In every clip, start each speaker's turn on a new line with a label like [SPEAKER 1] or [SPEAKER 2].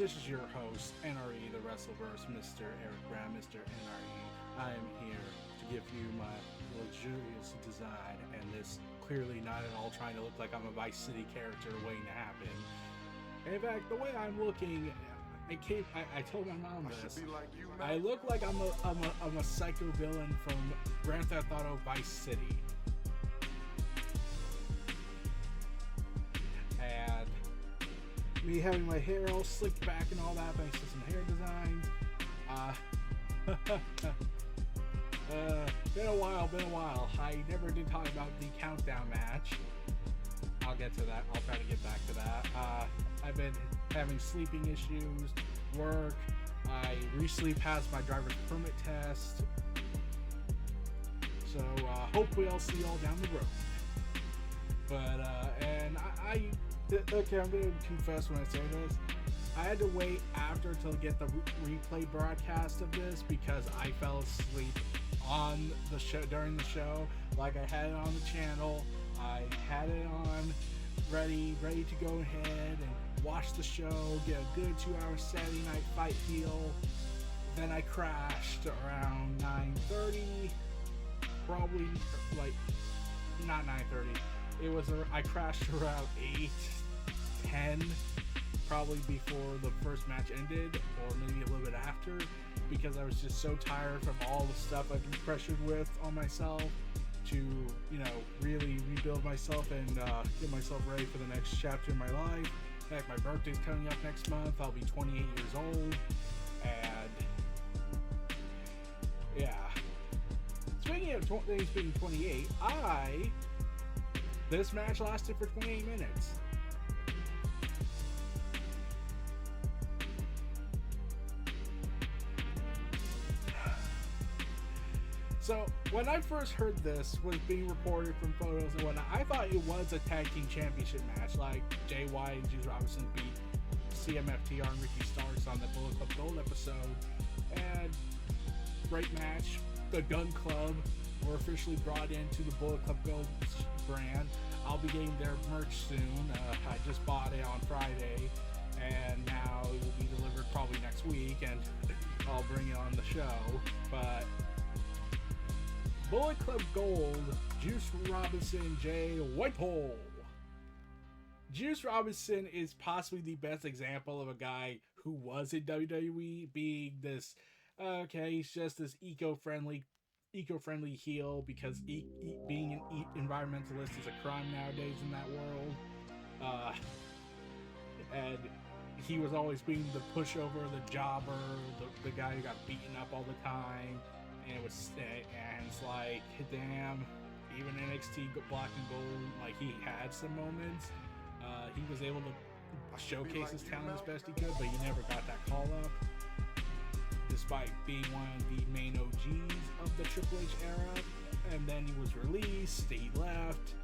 [SPEAKER 1] This is your host, NRE The WrestleVerse, Mr. Eric Brown, Mr. NRE. I am here to give you my luxurious design, and this clearly not at all trying to look like I'm a Vice City character waiting to happen. In fact, the way I'm looking, I told my mom this. I look like I'm a psycho villain from Grand Theft Auto Vice City. And me having my hair all slicked back and all that thanks to some hair designs. Been a while. I never did talk about the countdown match. I'll get to that. I'll try to get back to that. I've been having sleeping issues, work. I recently passed my driver's permit test. So hopefully I'll see y'all down the road. But, okay, I'm going to confess when I say this. I had to wait until get the replay broadcast of this because I fell asleep on the show during the show. Like, I had it on the channel. I had it on ready to go ahead and watch the show, get a good 2-hour Saturday night fight feel. Then I crashed around 9:30. Probably, like, not 9:30. I crashed around 8:10, probably before the first match ended, or maybe a little bit after, because I was just so tired from all the stuff I've been pressured with on myself to, really rebuild myself and get myself ready for the next chapter in my life. In fact, my birthday's coming up next month. I'll be 28 years old, and yeah. Speaking of things being 28, this match lasted for 28 minutes. So, when I first heard this was being reported from photos and whatnot, I thought it was a tag team championship match, like Jay White and Juice Robinson beat FTR and Ricky Starks on the Bullet Club Gold episode. And great match. The Gun Club were officially brought into the Bullet Club Gold brand. I'll be getting their merch soon. I just bought it on Friday, and now it will be delivered probably next week, and I'll bring it on the show. But Bullet Club Gold, Juice Robinson, Jay Whitehall. Juice Robinson is possibly the best example of a guy who was in WWE being this, he's just this eco-friendly heel because being an environmentalist is a crime nowadays in that world. And he was always being the pushover, the jobber, the guy who got beaten up all the time. And it's like, damn, even NXT Black and Gold, like, he had some moments. He was able to showcase his talent as best he could, but he never got that call up. Despite being one of the main OGs of the Triple H era. And then he was released, he left,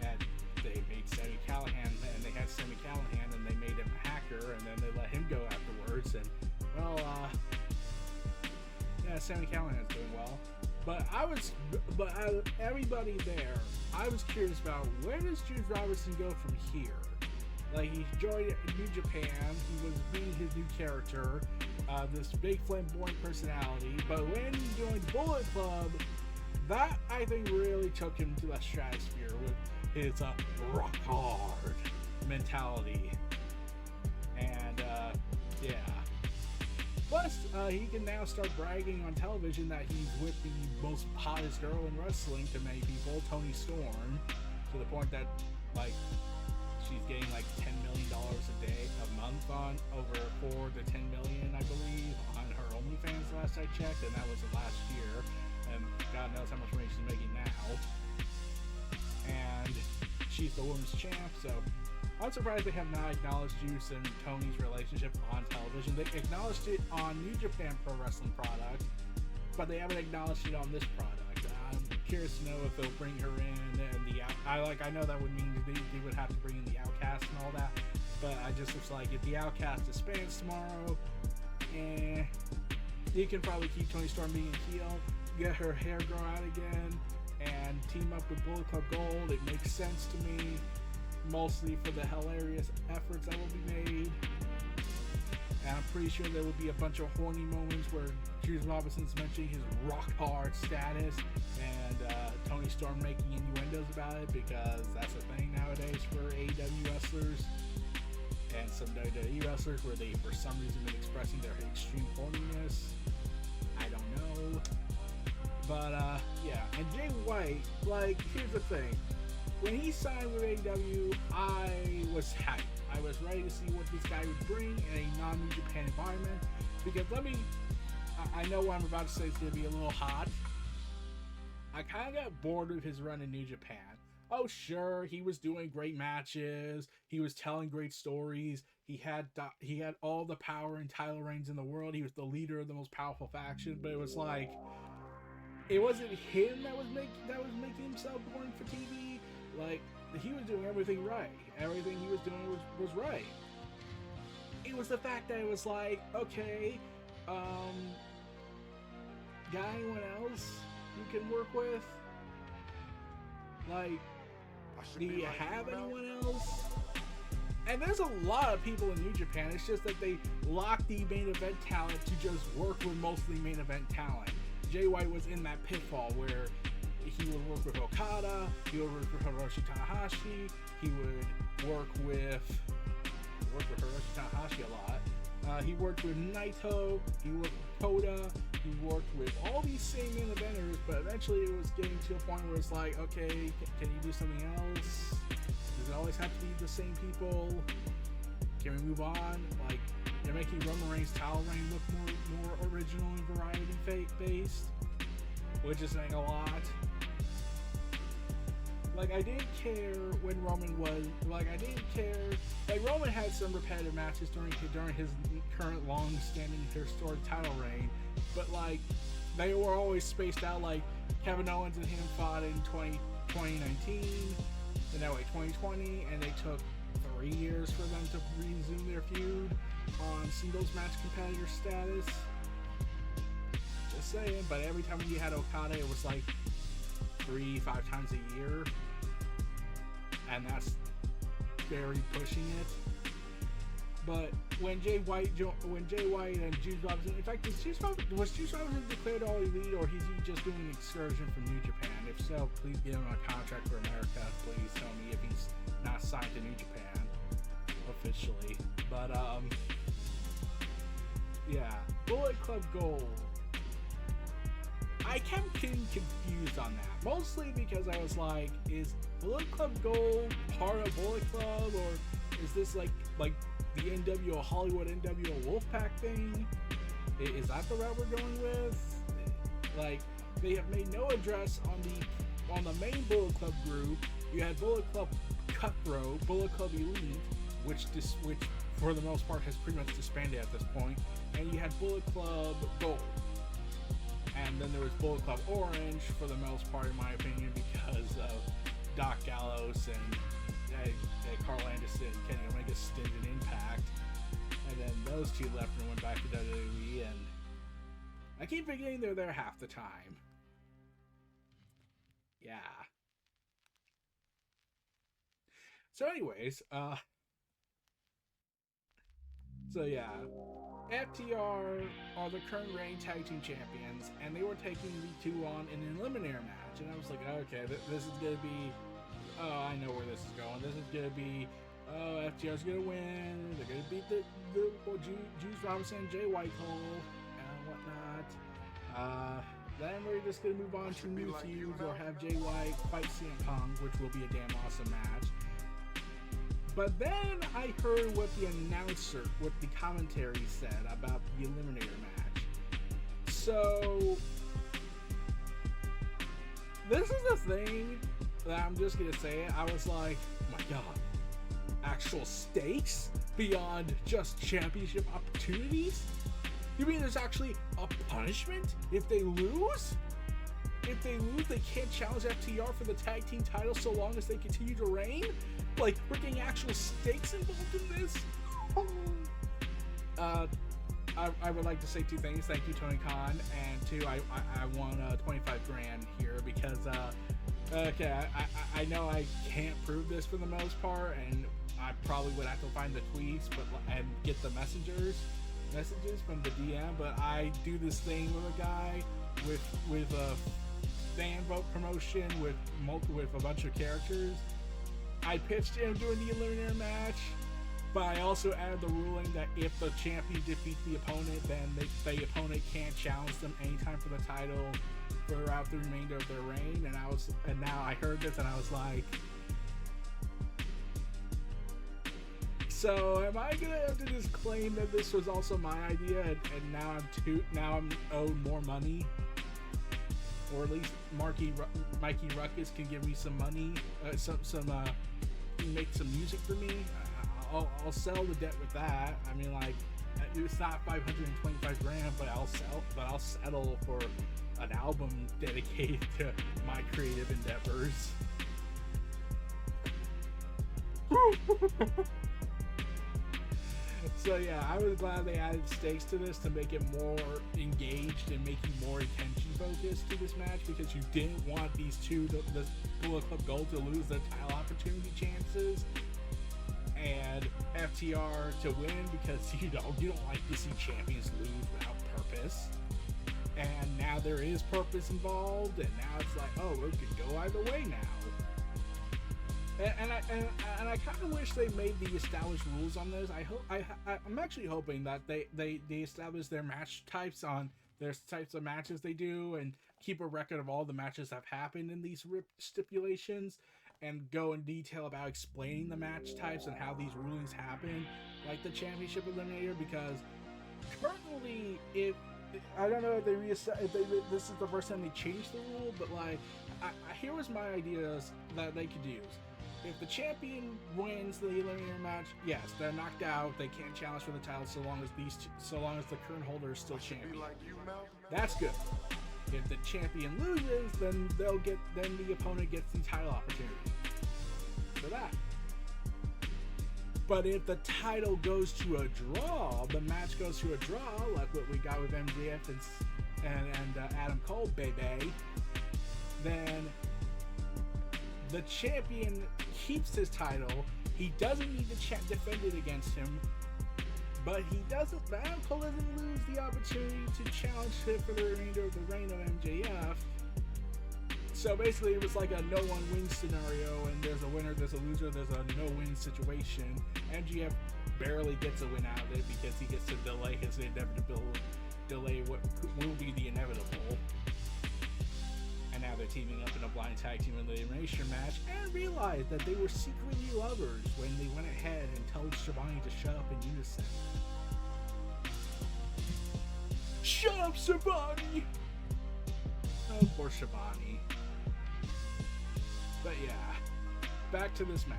[SPEAKER 1] and they made Sami Callihan, and they had Sami Callihan, and they made him a hacker, and then they let him go afterwards, and, Sami Callihan's doing well. But everybody there, I was curious about, where does Juice Robinson go from here? Like, he joined New Japan, he was being his new character, this big flamboyant personality, but when he joined Bullet Club, that, I think, really took him to the stratosphere with his rock hard mentality. And, yeah. Plus, he can now start bragging on television that he's with the most hottest girl in wrestling to many people, Toni Storm, to the point that, like, she's getting like $10 million a month on over 4 to 10 million, I believe, on her OnlyFans last I checked, and that was the last year. And God knows how much money she's making now. And she's the women's champ, so I'm surprised they have not acknowledged Juice and Tony's relationship on television. They acknowledged it on New Japan Pro Wrestling product, but they haven't acknowledged it on this product. I'm curious to know if they'll bring her in and I know that would mean they would have to bring in the Outcast and all that, but I just was like, if the Outcast disbands tomorrow, you can probably keep Toni Storm being a heel, get her hair grow out again, and team up with Bullet Club Gold. It makes sense to me, mostly for the hilarious efforts that will be made. And I'm pretty sure there will be a bunch of horny moments where Juice Robinson's mentioning his rock hard status and Tony Storm making innuendos about it, because that's a thing nowadays for AEW wrestlers and some WWE wrestlers where they for some reason been expressing their extreme horniness. I don't know. But yeah, and Jay White, like, here's the thing. When he signed with AEW, I was hyped. I was ready to see what this guy would bring in a non-New Japan environment, because I know what I'm about to say is going to be a little hot. I kind of got bored with his run in New Japan. Oh, sure, he was doing great matches. He was telling great stories. He had all the power and title reigns in the world. He was the leader of the most powerful faction. But it was like, it wasn't him that was making himself boring for TV. Like, he was doing everything right. Everything he was doing was right. It was the fact that it was like, okay, got anyone else you can work with? Like, do you have anyone else? And there's a lot of people in New Japan. It's just that they lock the main event talent to just work with mostly main event talent. Jay White was in that pitfall where he would work with Okada, he would work with Hiroshi Tanahashi, he would work with Hiroshi Tanahashi a lot. He worked with Naito, he worked with Koda, he worked with all these same main eventers, but eventually it was getting to a point where it's like, okay, can you do something else? Does it always have to be the same people? Can we move on? Like, you're making Roman Reigns' title reign look more original and variety based, which is saying a lot. Like, I didn't care when Roman was, like, I didn't care, like, Roman had some repetitive matches during his current long-standing historic title reign, but, like, they were always spaced out. Like, Kevin Owens and him fought in 2019, and that way 2020, and they took 3 years for them to resume their feud on singles match competitor status. Just saying. But every time you had Okada, it was like 3-5 times a year, and that's very pushing it. But when Jay White and Juice Robinson, in fact, was Juice Robinson declared All Elite, or is he just doing an excursion from New Japan? If so, please give him a contract for America. Please tell me if he's not signed to New Japan officially. But yeah, Bullet Club Gold. I kept getting confused on that, mostly because I was like, is Bullet Club Gold part of Bullet Club, or is this like the NWO Hollywood NWO Wolfpack thing? Is that the route we're going with? Like, they have made no address on the main Bullet Club group. You had Bullet Club Cutthroat, Bullet Club Elite, which for the most part has pretty much disbanded at this point, and you had Bullet Club Gold. And then there was Bullet Club Orange for the most part, in my opinion, because of Doc Gallows and Carl Anderson and Kenny Omega's stint in Impact. And then those two left and went back to WWE, and I keep forgetting they're there half the time. Yeah. So anyways, so yeah, FTR are the current reigning tag team champions, and they were taking the two on in an eliminator match, and I was like, okay, this is gonna be, oh, I know where this is going. This is gonna be, oh, FTR's gonna win. They're gonna beat the Juice Robinson, Jay Whitehall, and whatnot. Then we're just gonna move on to new feuds, or have Jay White fight CM Punk, which will be a damn awesome match. But then I heard what the commentary said about the Eliminator match. So, this is the thing that I'm just gonna say. I was like, oh my god, actual stakes beyond just championship opportunities? You mean there's actually a punishment if they lose? If they lose, they can't challenge FTR for the tag team title so long as they continue to reign? Like, we're getting actual stakes involved in this? I would like to say two things. Thank you, Tony Khan. And two, I won 25 grand here because, okay, I know I can't prove this for the most part, and I probably would have to find the tweets and get the messengers. messages from the DM, but I do this thing with a guy with a fan vote promotion with a bunch of characters. I pitched him during the Eliminator match, but I also added the ruling that if the champion defeats the opponent, then the opponent can't challenge them anytime for the title throughout the remainder of their reign. And now I heard this and I was like, so am I gonna have to just claim that this was also my idea and now I'm owed more money? Or at least Mikey Ruckus can give me some money, make some music for me. I'll sell the debt with that. I mean, like, it's not 525 grand, but I'll settle for an album dedicated to my creative endeavors. So yeah, I was glad they added stakes to this to make it more engaged and making more attention focused to this match, because you didn't want these two, the Bullet Club Gold, to lose their title opportunity chances, and FTR to win, because you don't like to see champions lose without purpose. And now there is purpose involved, and now it's like, oh, it could go either way now. And I kind of wish they made the established rules on this. I'm actually hoping that they establish their match types on their types of matches they do, and keep a record of all the matches that have happened in these stipulations, and go in detail about explaining the match types and how these rulings happen, like the Championship Eliminator. Because currently, I don't know if this is the first time they changed the rule, but like, here was my ideas that they could use. If the champion wins the Eliminator match, yes, they're knocked out. They can't challenge for the title so long as the current holder is still champion. That's good. If the champion loses, then the opponent gets the title opportunity for that. But if the title goes to a draw, the match goes to a draw, like what we got with MJF and Adam Cole, baby, then the champion keeps his title. He doesn't need to defend it against him, but Adam Cole doesn't lose the opportunity to challenge him for the remainder of the reign of MJF. So basically, it was like a no-one wins scenario, and there's a winner, there's a loser, there's a no-win situation. MJF barely gets a win out of it because he gets to delay what will be the inevitable. And now they're teaming up in a blind tag team elimination match, and realized that they were secretly lovers when they went ahead and told Shivani to shut up in unison. Shut up, Shivani! Oh, poor Shivani. But yeah, back to this match.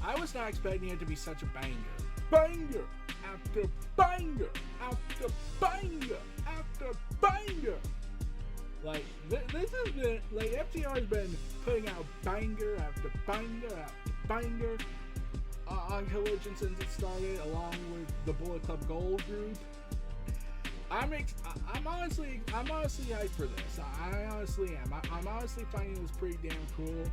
[SPEAKER 1] I was not expecting it to be such a banger. Banger after banger after banger after banger. Like, this has been, like, FTR has been putting out banger after banger after banger on Collision since it started, along with the Bullet Club Gold group. I'm honestly hyped for this. I honestly am. I'm honestly finding this pretty damn cool.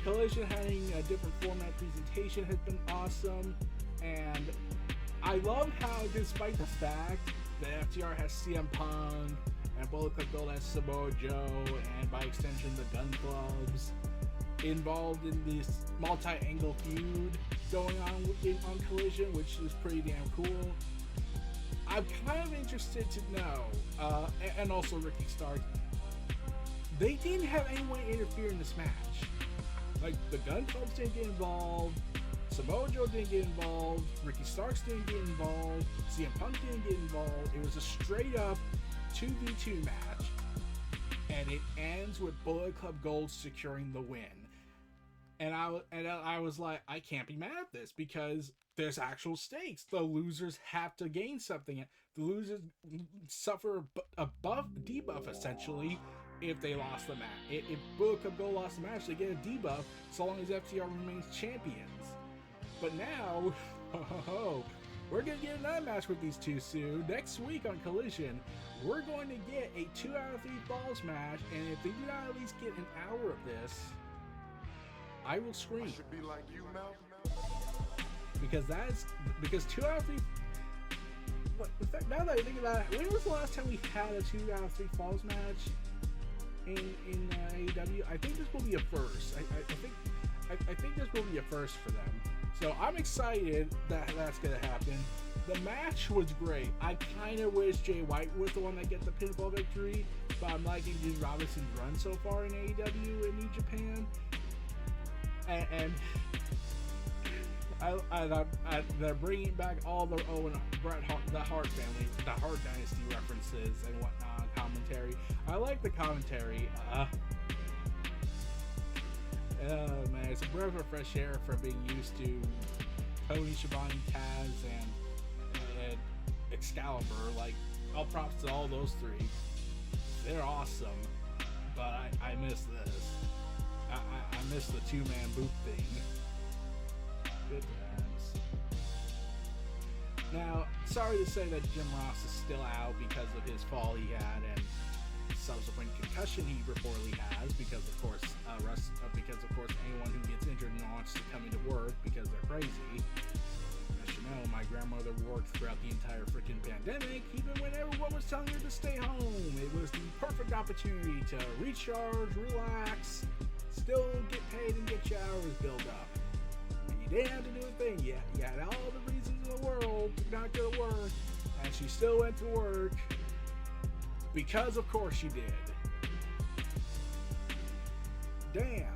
[SPEAKER 1] Collision having a different format presentation has been awesome, and I love how, despite the fact that FTR has CM Punk and Bullet Club Gold has Samoa Joe, and by extension the Gun Clubs, involved in this multi-angle feud going on Collision, which is pretty damn cool. I'm kind of interested to know, and also Ricky Stark, they didn't have anyone interfere in this match. Like, the Gun Clubs didn't get involved, Samoa Joe didn't get involved, Ricky Starks didn't get involved, CM Punk didn't get involved. It was a straight up 2v2 match, and it ends with Bullet Club Gold securing the win. And I was like, I can't be mad at this, because there's actual stakes. The losers have to gain something. The losers suffer a debuff, essentially, if they lost the match. If Bullet Club Gold lost the match, they get a debuff so long as FTR remains champions. But now, we're going to get another match with these two soon. Next week on Collision, we're going to get a 2 out of 3 falls match, and if they do not at least get an hour of this, I will scream. because 2 out of 3. In fact, now that I think about it, when was the last time we had a 2 out of 3 falls match in AEW? I think this will be a first. I think this will be a first for them. So I'm excited that that's gonna happen. The match was great. I kind of wish Jay White was the one that get the pinfall victory, but I'm liking Juice Robinson's run so far in AEW and New Japan. And they're bringing back all the Bret Hart, the Hart family, the Hart Dynasty references and whatnot, commentary. I like the commentary. Man, it's a breath of fresh air from being used to Tony Schiavone, Taz, and Excalibur. Like, all props to all those 3. They're awesome, but I miss this. I miss the 2-man boot thing. Good times. Now, sorry to say that Jim Ross is still out because of his fall he had and subsequent concussion he reportedly has, because of course anyone who gets injured wants to come into work because they're crazy. As you know, my grandmother worked throughout the entire freaking pandemic, even when everyone was telling her to stay home. It was the perfect opportunity to recharge, relax, still get paid and get your hours built up. And you didn't have to do a thing yet. You had all the reasons in the world to not go to work, and she still went to work. Because of course she did. Damn.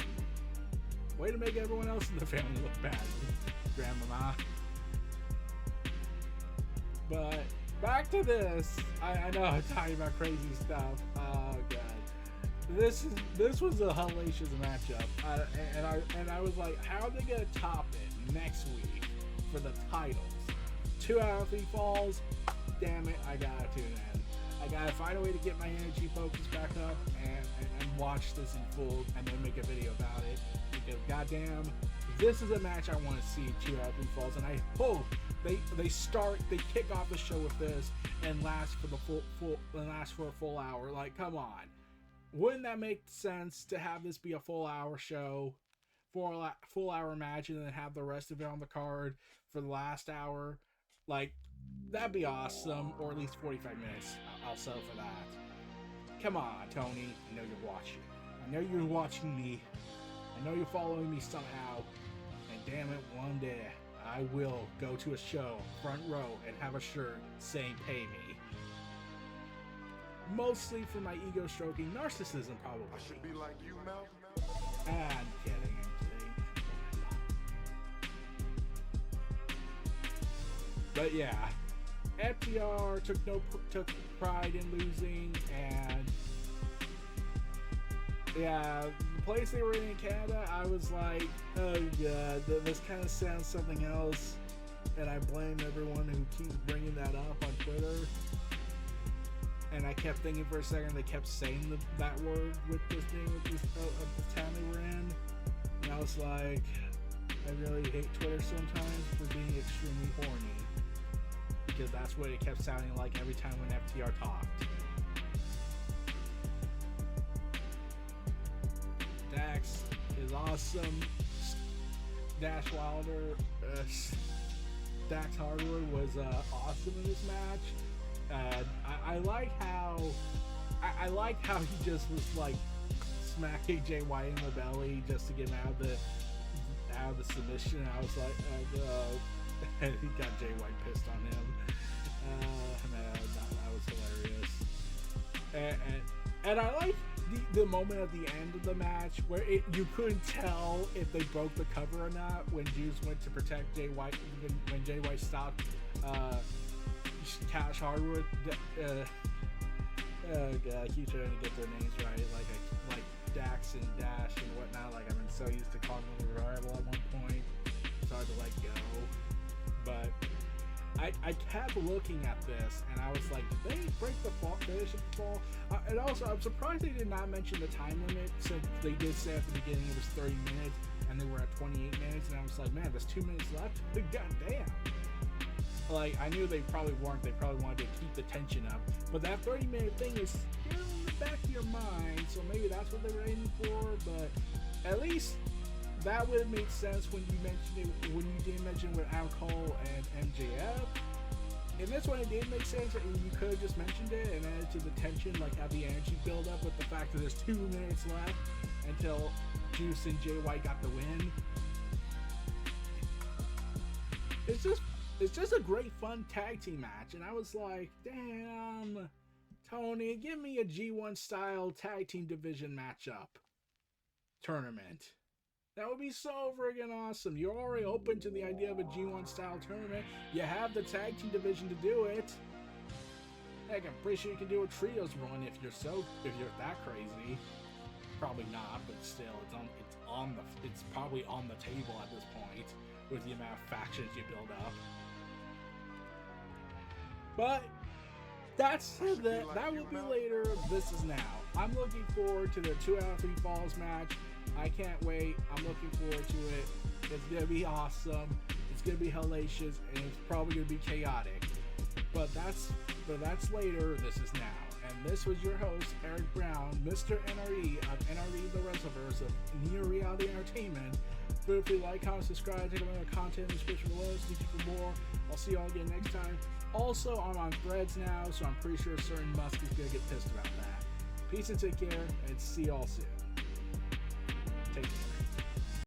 [SPEAKER 1] Way to make everyone else in the family look bad, Grandmama. But back to this. I know I'm talking about crazy stuff. Oh god. This was a hellacious matchup. And I was like, how are they gonna top it next week for the titles? 2 out of 3 falls. Damn it, I gotta tune in. I gotta find a way to get my energy focus back up and watch this in full and then make a video about it, because goddamn, this is a match I want to see 2 out of 3 falls, and I hope they kick off the show with this and last for a full hour. Like, come on, wouldn't that make sense to have this be a full hour show, full hour match, and then have the rest of it on the card for the last hour? Like, that'd be awesome, or at least 45 minutes. I'll settle for that. Come on, Tony. I know you're watching. I know you're watching me. I know you're following me somehow. And damn it, one day I will go to a show, front row, and have a shirt saying "Pay me." Mostly for my ego-stroking narcissism, probably.
[SPEAKER 2] I should be like you, Mel.
[SPEAKER 1] I'm kidding. But yeah, FTR took pride in losing, and yeah, the place they were in Canada, I was like, oh god, this kind of sounds something else, and I blame everyone who keeps bringing that up on Twitter. And I kept thinking for a second they kept saying that word with this name of the town they were in, and I was like, I really hate Twitter sometimes for being extremely horny. Because that's what it kept sounding like every time when FTR talked. Dax is awesome. Dash Wilder, Dax Harwood was awesome in this match. I like how he just was like smacking Jay White in the belly just to get him out of the submission. I was like, and he got Jay White pissed on him. Man, that was hilarious. And I like the moment at the end of the match where you couldn't tell if they broke the cover or not when Juice went to protect Jay White, when Jay White stopped Cash Harwood. Oh god, I keep trying to get their names right, like Dax and Dash and whatnot. Like, I've been so used to calling them the Rival at one point, it's hard to let go. But I kept looking at this and I was like, did they break the finish of the fall? And also, I'm surprised they did not mention the time limit, since they did say at the beginning it was 30 minutes and they were at 28 minutes, and I was like, man, there's 2 minutes left. God damn. Like, I knew they probably weren't. They probably wanted to keep the tension up. But that 30-minute thing is still in the back of your mind, so maybe that's what they were aiming for. But at least that would have made sense when you mentioned it, when you did mention with Adam Cole and MJF. In this one, it did make sense, and you could have just mentioned it and added to the tension, like have the energy build up with the fact that there's 2 minutes left until Juice and Jay White got the win. It's just a great fun tag team match, and I was like, damn, Tony, give me a G1 style tag team division matchup tournament. That would be so friggin' awesome. You're already open to the idea of a G1 style tournament. You have the tag team division to do it. Heck, I'm pretty sure you can do a trios run if you're that crazy. Probably not, but still, it's probably on the table at this point with the amount of factions you build up. But that will be later. This is now. I'm looking forward to the 2 out of 3 falls match. I can't wait. I'm looking forward to it. It's gonna be awesome. It's gonna be hellacious, and it's probably gonna be chaotic. But that's later. This is now. And this was your host, Eric Brown, Mr. NRE of NRE The WrestleVerse of Near Reality Entertainment. Feel free to like, comment, subscribe, take a look at the content in the description below. Thank you for more. I'll see you all again next time. Also, I'm on Threads now, so I'm pretty sure certain Musk is gonna get pissed about that. Peace and take care, and see y'all soon. Take care.